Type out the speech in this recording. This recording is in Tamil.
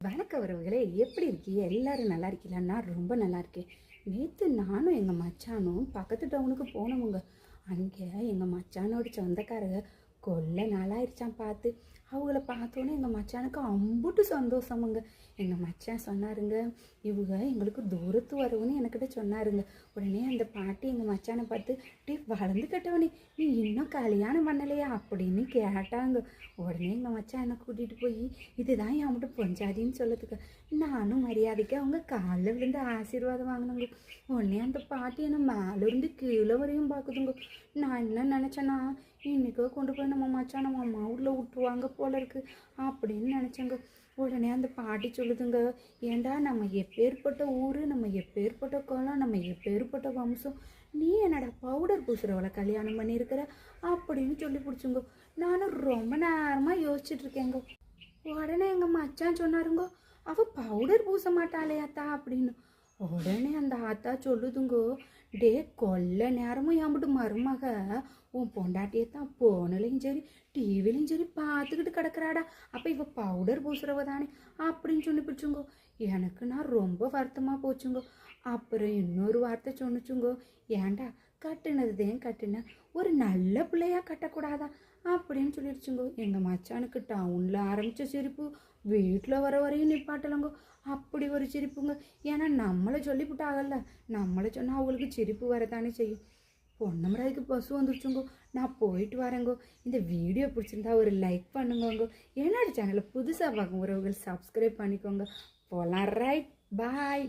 வணக்க உறவுகளே, எப்படி இருக்கீங்க? எல்லாரும் நல்லா இருக்கீங்களா? நான் ரொம்ப நல்லா இருக்கேன். நேற்று நானும் எங்கள் மச்சானும் பக்கத்து டவுனுக்கு போனவங்க. அங்கே எங்கள் மச்சானோட சொந்தக்காரங்க கொல்ல நாளாயிருச்சான் பார்த்து. அவங்கள பார்த்தோன்னே எங்கள் மச்சானுக்கு அம்புட்டு சந்தோஷமுங்க. எங்கள் மச்சான் சொன்னாருங்க, இவங்க எங்களுக்கு தூரத்து வரவுன்னு என்கிட்ட சொன்னாருங்க. உடனே அந்த பாட்டி எங்கள் மச்சானை பார்த்து, டே வளர்ந்து கட்டவனே, நீ இன்னும் கல்யாணம் பண்ணலையா அப்படின்னு கேட்டாங்க. உடனே எங்கள் மச்சான் என்னை கூட்டிகிட்டு போய், இதுதான் என் மட்டும் பொஞ்சாதின்னு சொல்லத்துக்கு நானும் மரியாதைக்கு அவங்க காலில் விழுந்து ஆசீர்வாதம் வாங்கினாங்க. உடனே அந்த பாட்டி என்னை மேலேருந்து கீழே வரையும் பார்க்குதுங்க. நான் என்ன நினச்சேன்னா, இன்றைக்கோ கொண்டு போய் நம்ம மச்சான் நம்ம அம்மா ஊரில் விட்டுருவாங்க போல இருக்குது அப்படின்னு நினச்சேங்க. உடனே அந்த பாட்டி சொல்லுதுங்க, ஏண்டா நம்ம எப்பேற்பட்ட ஊர், நம்ம எப்பேற்பட்ட குளம், நம்ம எப்பேற்பட்ட வம்சம், நீ என்னடா பவுடர் பூசுகிறவளை கல்யாணம் பண்ணியிருக்கிற அப்படின்னு சொல்லி பிடிச்சுங்க. நானும் ரொம்ப நேரமாக யோசிச்சுட்டு இருக்கேங்க. உடனே எங்கள் மச்சான் சொன்னாருங்க, அவள் பவுடர் பூச மாட்டாளையாத்தா அப்படின்னு. உடனே அந்த ஆத்தா சொல்லுதுங்கோ, டே கொல்ல நேரமும் ஏம்பிட்டு மருமக உன் பொண்டாட்டியை தான் போனலையும் சரி டிவிலையும் சரி பார்த்துக்கிட்டு கிடக்குறாடா, அப்போ இவ பவுடர் பூசுறவ தானே அப்படின்னு சொல்லி பிடிச்சுங்கோ. எனக்கு நான் ரொம்ப வருத்தமாக போச்சுங்கோ. அப்புறம் இன்னொரு வார்த்தை சொன்னிச்சுங்கோ, ஏண்டா கட்டுனதுதான் கட்டுன, ஒரு நல்ல பிள்ளையா கட்டக்கூடாதா அப்படின்னு சொல்லிடுச்சுங்கோ. எங்கள் மச்சானுக்கு டவுனில் ஆரம்பித்த சிரிப்பு வீட்டில் வர வரையும் நிப்பாட்டலங்கோ. அப்படி ஒரு சிரிப்புங்க. ஏன்னா நம்மளை சொல்லிவிட்டாகல்ல, நம்மளை சொன்னால் அவங்களுக்கு சிரிப்பு வரத்தானே செய்யும். பொன்னமராய்க்கு பசு வந்துருச்சுங்கோ. நான் போயிட்டு வரேங்கோ. இந்த வீடியோ பிடிச்சிருந்தா ஒரு லைக் பண்ணுங்கோங்க. என்னோட சேனலை புதுசாக பார்க்கும் உறவுகள் சப்ஸ்கிரைப் பண்ணிக்கோங்க. போலாம். ரைட், பாய்.